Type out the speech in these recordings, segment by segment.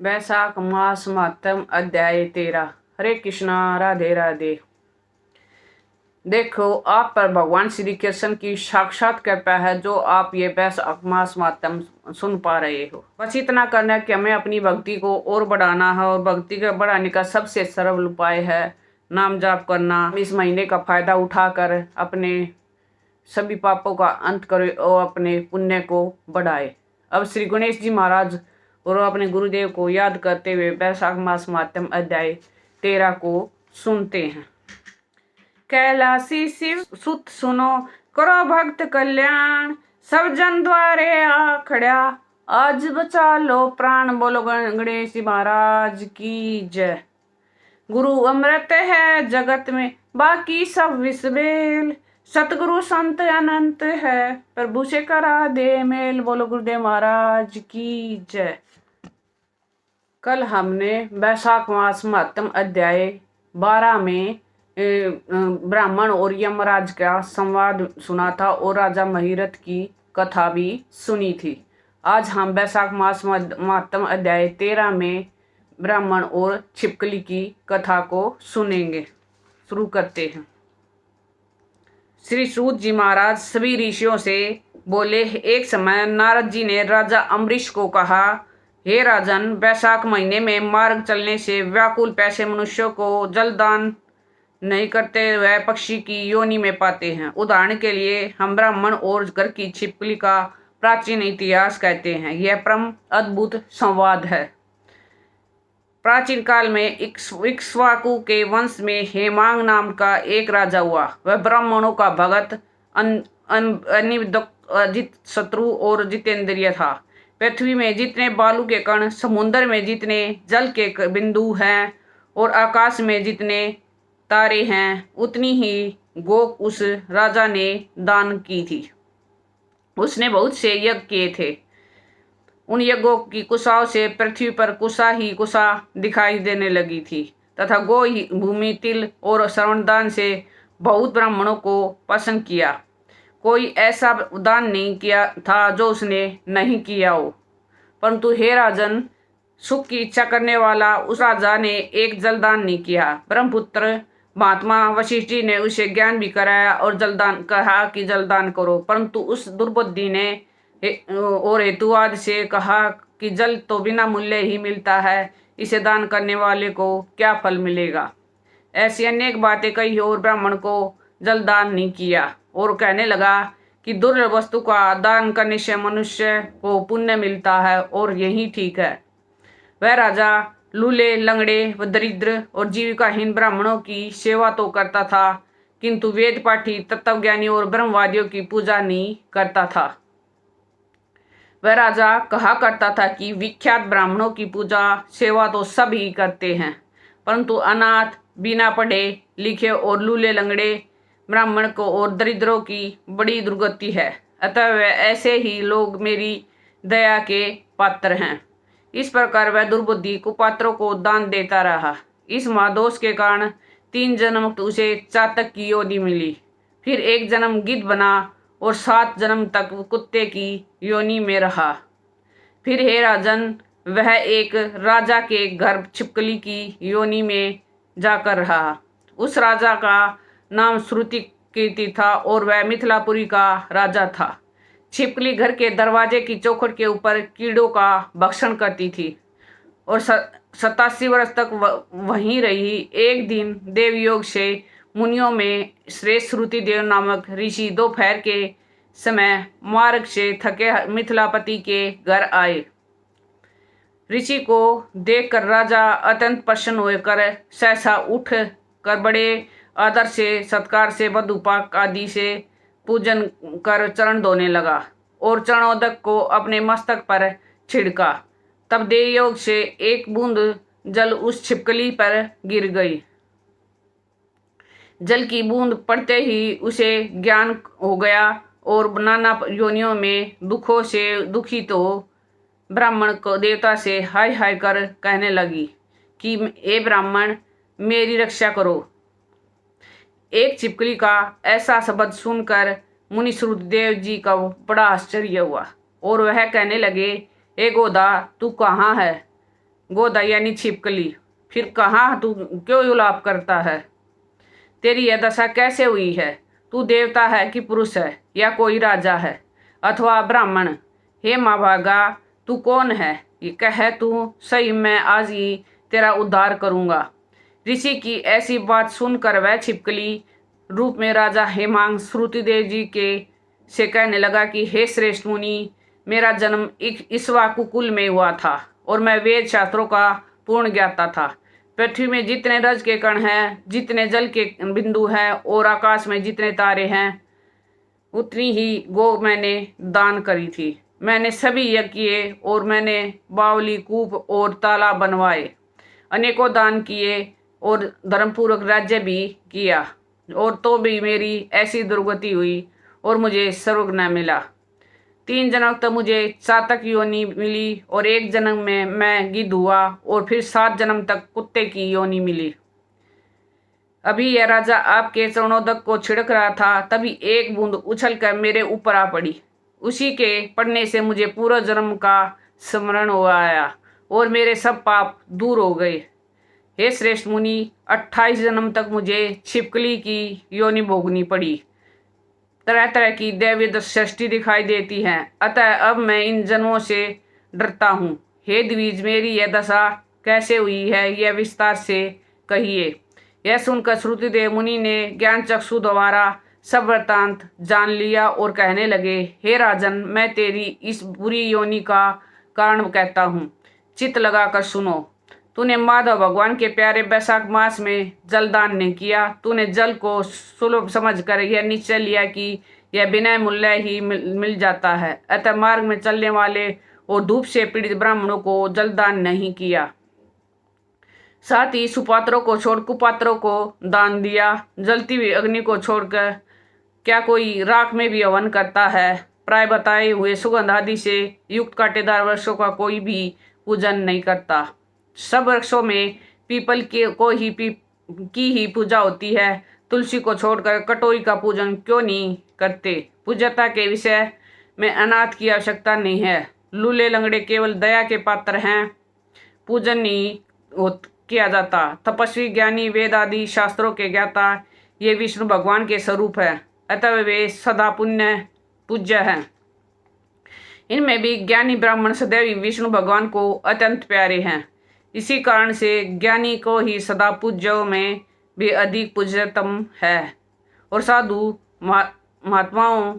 वैशाख मास मातम अध्याय 13। हरे कृष्णा, राधे राधे। देखो, आप पर भगवान श्री कृष्ण की साक्षात कृपा है जो आप ये वैशाख मास मातम सुन पा रहे हो। बस इतना करना है कि हमें अपनी भक्ति को और बढ़ाना है, और भक्ति को बढ़ाने का सबसे सरल उपाय है नाम जाप करना। इस महीने का फायदा उठाकर अपने सभी पापों का अंत करे और अपने पुण्य को बढ़ाए। अब श्री गणेश जी महाराज और अपने गुरुदेव को याद करते हुए वैशाख मास मातम अध्याय 13 को सुनते हैं। कैलाशी शिव सुत सुनो, करो भक्त कल्याण, सब जन द्वारे आ खड़ा, आज बचा लो प्राण। बोलो गणेश महाराज की जय। गुरु अमृत है जगत में, बाकी सब विषबेल, सतगुरु संत अनंत है, प्रभु से करा दे मेल। बोलो गुरुदेव महाराज की जय। कल हमने वैशाख मास महात्म अध्याय 12 में ब्राह्मण और यमराज का संवाद सुना था और राजा महिरथ की कथा भी सुनी थी। आज हम वैशाख मास महात्म अध्याय 13 में ब्राह्मण और छिपकली की कथा को सुनेंगे। शुरू करते हैं। श्री सूत जी महाराज सभी ऋषियों से बोले, एक समय नारद जी ने राजा अम्बरीश को कहा, हे राजन, वैशाख महीने में मार्ग चलने से व्याकुल पैसे मनुष्यों को जलदान नहीं करते वह पक्षी की योनि में पाते हैं। उदाहरण के लिए हम ब्राह्मण और घर की छिपकली का प्राचीन इतिहास कहते हैं। यह परम अद्भुत संवाद है। प्राचीन काल में इक्ष्वाकु के वंश में हेमांग नाम का एक राजा हुआ। वह ब्राह्मणों का भगत, अजित शत्रु और जितेंद्रिय था। पृथ्वी में जितने बालू के कण, समुद्र में जितने जल के बिंदु हैं और आकाश में जितने तारे हैं, उतनी ही गोप उस राजा ने दान की थी। उसने बहुत से यज्ञ किए थे। उन यज्ञों की कुशाओं से पृथ्वी पर कुशा ही कुशा दिखाई देने लगी थी तथा गो ही भूमि, तिल और श्रवणदान से बहुत ब्राह्मणों को पसंद किया। कोई ऐसा दान नहीं किया था जो उसने नहीं किया हो। परंतु हे राजन, सुख की इच्छा करने वाला उस राजा ने एक जलदान नहीं किया। ब्रह्मपुत्र महात्मा वशिष्ठ जी ने उसे ज्ञान भी कराया और जलदान कहा कि जलदान करो, परंतु उस दुर्बुद्धि ने और हेतुवाद से कहा कि जल तो बिना मूल्य ही मिलता है, इसे दान करने वाले को क्या फल मिलेगा। ऐसी अनेक बातें कही और ब्राह्मण को जलदान नहीं किया और कहने लगा कि दुर्लभ वस्तु का दान करने से मनुष्य को पुण्य मिलता है और यही ठीक है। वह राजा लूले, लंगड़े व दरिद्र और जीविकाहीन ब्राह्मणों की सेवा तो करता था, किंतु वेद पाठी, तत्वज्ञानी और ब्रह्मवादियों की पूजा नहीं करता था। वह राजा कहा करता था कि विख्यात ब्राह्मणों की पूजा सेवा तो सब ही करते हैं, परंतु अनाथ, बिना पढ़े लिखे और लूले लंगड़े ब्राह्मण को और दरिद्रों की बड़ी दुर्गति है। अतः वह ऐसे ही लोग मेरी दया के पात्र हैं। इस प्रकार वह दुर्बुद्धि कुपात्रों को दान देता रहा। इस महादोष के कारण 3 जन्म उसे चातक की योनि मिली। फिर एक जन्म गिद्ध बना और 7 जन्म तक कुत्ते की योनि में रहा। फिर हे राजन, वह एक राजा के घर छिपकली की योनि में जाकर रहा। उस राजा का नाम श्रुति कीर्ति था और वह मिथिलापुरी का राजा था। छिपकली घर के दरवाजे की चौखट के ऊपर कीड़ों का भक्षण करती थी और 87 वर्ष तक वहीं रही। एक दिन देवयोग से मुनियों में श्रेष्ठ श्रुति देव नामक ऋषि दोपहर के समय मार्ग से थके मिथिलापति के घर आए। ऋषि को देखकर राजा अत्यंत प्रसन्न होकर सहसा उठ कर बड़े आदर से, सत्कार से, वधुपाक आदि से पूजन कर चरण धोने लगा और चरणोदक को अपने मस्तक पर छिड़का। तब देवयोग से एक बूंद जल उस छिपकली पर गिर गई। जल की बूंद पड़ते ही उसे ज्ञान हो गया और नाना योनियों में दुखों से दुखित हो ब्राह्मण को देवता से हाय हाय कर कहने लगी कि हे ब्राह्मण, मेरी रक्षा करो। एक छिपकली का ऐसा शब्द सुनकर मुनि श्रुतदेव जी का बड़ा आश्चर्य हुआ और वह कहने लगे, हे गोदा, तू कहाँ है? गोदा यानी छिपकली, फिर कहाँ तू क्यों विलाप करता है? तेरी यह दशा कैसे हुई है? तू देवता है कि पुरुष है, या कोई राजा है अथवा ब्राह्मण? हे माँ भागा, तू कौन है? ये कह तू सही, मैं आज ही तेरा उद्धार करूंगा। ऋषि की ऐसी बात सुनकर वह छिपकली रूप में राजा हेमांग श्रुतिदेव जी के से कहने लगा कि हे श्रेष्ठ मुनि, मेरा जन्म इक्ष्वाकु कुल में हुआ था और मैं वेद शास्त्रों का पूर्ण ज्ञाता था। पृथ्वी में जितने रज के कण हैं, जितने जल के बिंदु हैं और आकाश में जितने तारे हैं, उतनी ही गो मैंने दान करी थी। मैंने सभी यज्ञ किए और मैंने बावली, कूप और तालाब बनवाए, अनेकों दान किए और धर्मपूर्वक राज्य भी किया, और तो भी मेरी ऐसी दुर्गति हुई और मुझे स्वर्ग न मिला। 3 जन्म तक मुझे चातक योनि मिली और 1 जन्म में मैं गिद्ध हुआ और फिर 7 जन्म तक कुत्ते की योनि मिली। अभी यह राजा आपके चरणोदक को छिड़क रहा था, तभी एक बूंद उछलकर मेरे ऊपर आ पड़ी। उसी के पड़ने से मुझे पूरा जन्म का स्मरण हो आया और मेरे सब पाप दूर हो गए। हे श्रेष्ठ मुनि, 28 जन्म तक मुझे छिपकली की योनि भोगनी पड़ी। तरह तरह की दैवीय सृष्टि दिखाई देती हैं, अतः अब मैं इन जन्मों से डरता हूँ। हे द्विज, मेरी यह दशा कैसे हुई है, यह विस्तार से कहिए। यह सुनकर श्रुतिदेव मुनि ने ज्ञान चक्षु द्वारा सब वृत्तांत जान लिया और कहने लगे, हे राजन, मैं तेरी इस बुरी योनि का कारण कहता हूँ, चित्त लगाकर सुनो। तूने माधव भगवान के प्यारे बैसाख मास में जलदान नहीं किया। तूने जल को सुलभ समझकर यह निश्चय लिया कि यह बिना मूल्य ही मिल जाता है, अतः मार्ग में चलने वाले और धूप से पीड़ित ब्राह्मणों को जलदान नहीं किया। साथ ही सुपात्रों को छोड़ कुपात्रों को दान दिया। जलती हुई अग्नि को छोड़कर क्या कोई राख में भी हवन करता है? प्राय बताए हुए सुगंध आदि से युक्त कांटेदार वृक्षों का कोई भी पूजन नहीं करता। सब वृक्षों में पीपल की ही पूजा होती है। तुलसी को छोड़कर कटोरी का पूजन क्यों नहीं करते? पूज्यता के विषय में अनाथ की आवश्यकता नहीं है। लूले लंगड़े केवल दया के पात्र हैं, पूजन नहीं किया जाता। तपस्वी, ज्ञानी, वेद आदि शास्त्रों के ज्ञाता, ये विष्णु भगवान के स्वरूप है, अतः वे सदा पुण्य पूज्य हैं। इनमें भी ज्ञानी ब्राह्मण सदैव विष्णु भगवान को अत्यंत प्यारे हैं। इसी कारण से ज्ञानी को ही सदा पूज्यों में भी अधिक पूज्यतम है, और साधु महात्माओं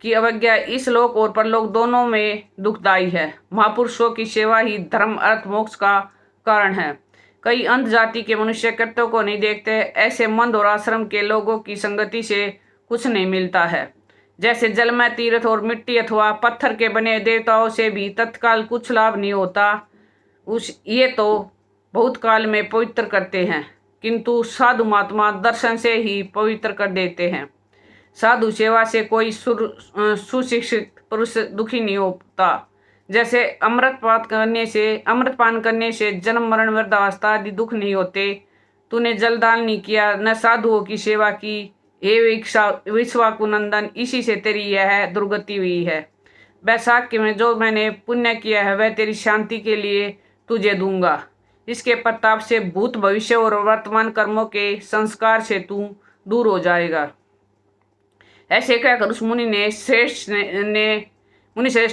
की अवज्ञा इस लोक और परलोक दोनों में दुखदायी है। महापुरुषों की सेवा ही धर्म, अर्थ, मोक्ष का कारण है। कई अंध जाति के मनुष्य कर्तव्य को नहीं देखते। ऐसे मंद और आश्रम के लोगों की संगति से कुछ नहीं मिलता है। जैसे जलमय तीर्थ और मिट्टी अथवा पत्थर के बने देवताओं से भी तत्काल कुछ लाभ नहीं होता। ये तो बहुत काल में पवित्र करते हैं, किंतु साधु महात्मा दर्शन से ही पवित्र कर देते हैं। साधु सेवा से कोई सुशिक्षित पुरुष दुखी नहीं होता। जैसे अमृत पान करने से जन्म मरण वृद्धावस्था आदि दुख नहीं होते। तूने जलदान नहीं किया, न साधुओं की सेवा की, हे विश्वाकुनंदन, इसी से तेरी यह दुर्गति हुई है। बैसाख में जो मैंने पुण्य किया है वह तेरी शांति के लिए तुझे दूंगा। इसके प्रताप से भूत, भविष्य और वर्तमान कर्मों के संस्कार से तू दूर हो जाएगा। ऐसे कहकर उस मुनि श्रेष्ठ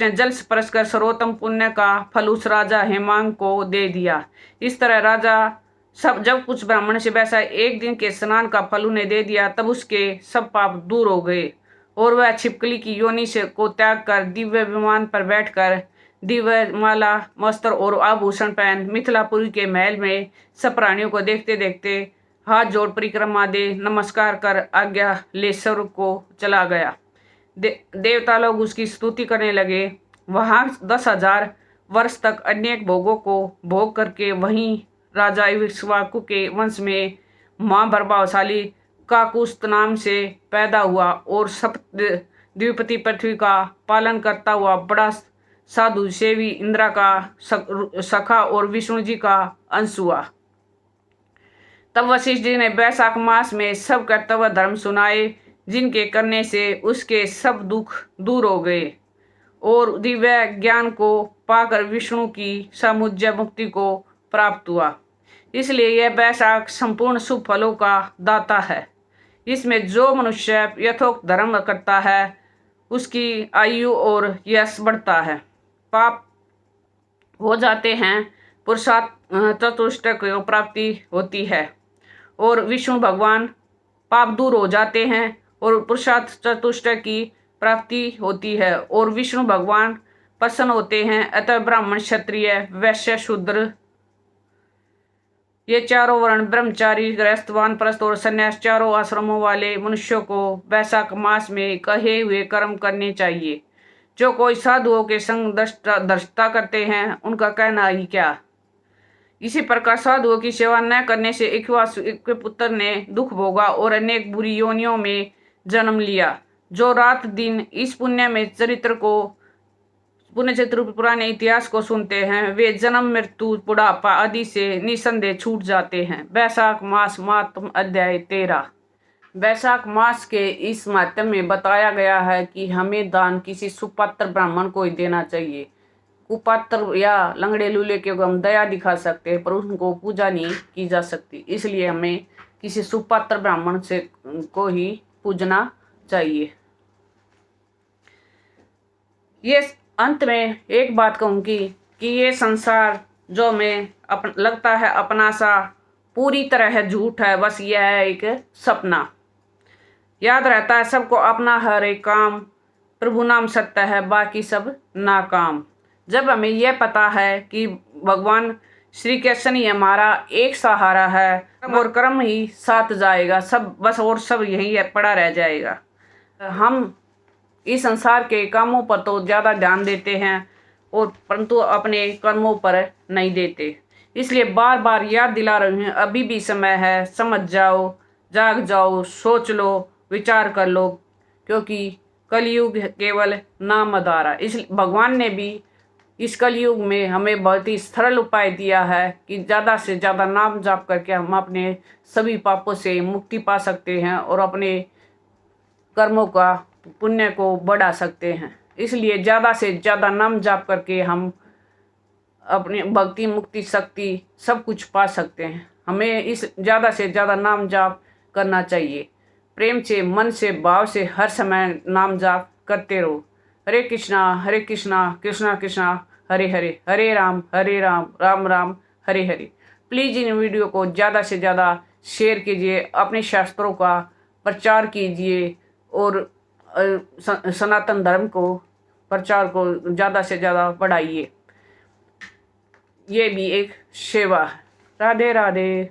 ने जल स्पर्श कर सर्वोत्तम पुण्य का फल उस राजा हेमांग को दे दिया। इस तरह राजा जब कुछ ब्राह्मण से वैसा एक दिन के स्नान का फल उन्हें दे दिया, तब उसके सब पाप दूर हो गए और वह छिपकली की योनि से को त्याग कर दिव्य विमान पर बैठकर दिव्य माला, वस्त्र और आभूषण पहन मिथिलापुरी के महल में सब प्राणियों को देखते देखते हाथ जोड़ परिक्रमा दे नमस्कार कर आज्ञा ले स्वर्ग को चला गया। देवता लोग उसकी स्तुति करने लगे। वहाँ 10,000 वर्ष तक अनेक भोगों को भोग करके वहीं राजा इक्ष्वाकु के वंश में महाप्रभावशाली काकुस्थ नाम से पैदा हुआ और सप्त द्विपति पृथ्वी का पालन करता हुआ बड़ा साधु सेवी इंद्रा का सखा और विष्णु जी का अंश हुआ। तब वशिष्ठ जी ने बैसाख मास में सब कर्तव्य धर्म सुनाए, जिनके करने से उसके सब दुख दूर हो गए और दिव्य ज्ञान को पाकर विष्णु की सामुज्य मुक्ति को प्राप्त हुआ। इसलिए यह वैशाख संपूर्ण शुभ फलों का दाता है। इसमें जो मनुष्य यथोक्त धर्म करता है उसकी आयु और यश बढ़ता है, पाप हो जाते हैं, पुरुषार्थ चतुष्टय को प्राप्ति होती है और विष्णु भगवान पाप दूर हो जाते हैं और पुरुषार्थ चतुष्टय की प्राप्ति होती है और विष्णु भगवान प्रसन्न होते हैं। अतः ब्राह्मण, क्षत्रिय, वैश्य, शूद्र, ये चारों वर्ण, ब्रह्मचारी, गृहस्थ, वानप्रस्थ और संन्यास, चारों आश्रमों वाले मनुष्यों को वैशाख मास में कहे हुए कर्म करने चाहिए। जो कोई साधुओं के संग दृष्टता करते हैं उनका कहना ही क्या। इसी प्रकार साधुओं की सेवा न करने से इक्ष्वाकु के पुत्र ने दुख भोगा और अनेक बुरी योनियों में जन्म लिया। जो रात दिन इस पुण्य चरित्र पुराने इतिहास को सुनते हैं वे जन्म, मृत्यु, बुढ़ापा आदि से निसंदेह छूट जाते हैं। वैशाख मास महात्म अध्याय 13। वैशाख मास के इस महात्म्य में बताया गया है कि हमें दान किसी सुपात्र ब्राह्मण को ही देना चाहिए। कुपात्र या लंगड़े लूले के हम दया दिखा सकते हैं पर उनको पूजा नहीं की जा सकती। इसलिए हमें किसी सुपात्र ब्राह्मण से को ही पूजना चाहिए। ये अंत में एक बात कहूँगी कि ये संसार जो हमें लगता है अपना सा पूरी तरह है झूठ है, बस यह है एक सपना। याद रहता है सबको अपना हर एक काम, प्रभु नाम सत्य है, बाकी सब नाकाम। जब हमें यह पता है कि भगवान श्री कृष्ण ही हमारा एक सहारा है और कर्म ही साथ जाएगा, सब बस और सब यही पड़ा रह जाएगा। हम इस संसार के कामों पर तो ज़्यादा ध्यान देते हैं और परंतु अपने कर्मों पर नहीं देते। इसलिए बार बार याद दिला रही हूँ, अभी भी समय है, समझ जाओ, जाग जाओ, सोच लो, विचार कर लो, क्योंकि कलयुग केवल नाम आधार। इस भगवान ने भी इस कलयुग में हमें बहुत ही सरल उपाय दिया है कि ज़्यादा से ज़्यादा नाम जाप करके हम अपने सभी पापों से मुक्ति पा सकते हैं और अपने कर्मों का पुण्य को बढ़ा सकते हैं। इसलिए ज़्यादा से ज़्यादा नाम जाप करके हम अपनी भक्ति, मुक्ति, शक्ति सब कुछ पा सकते हैं। हमें इस ज़्यादा से ज़्यादा नाम जाप करना चाहिए। प्रेम से, मन से, भाव से हर समय नाम जाप करते रहो। हरे कृष्णा कृष्णा कृष्णा हरे हरे, हरे Ram Ram Ram Hare Hare. Please in video को ज़्यादा से ज़्यादा शेयर कीजिए, अपने शास्त्रों का प्रचार कीजिए और सनातन धर्म को प्रचार को ज़्यादा से ज़्यादा बढ़ाइए। ये भी एक सेवा है। राधे राधे।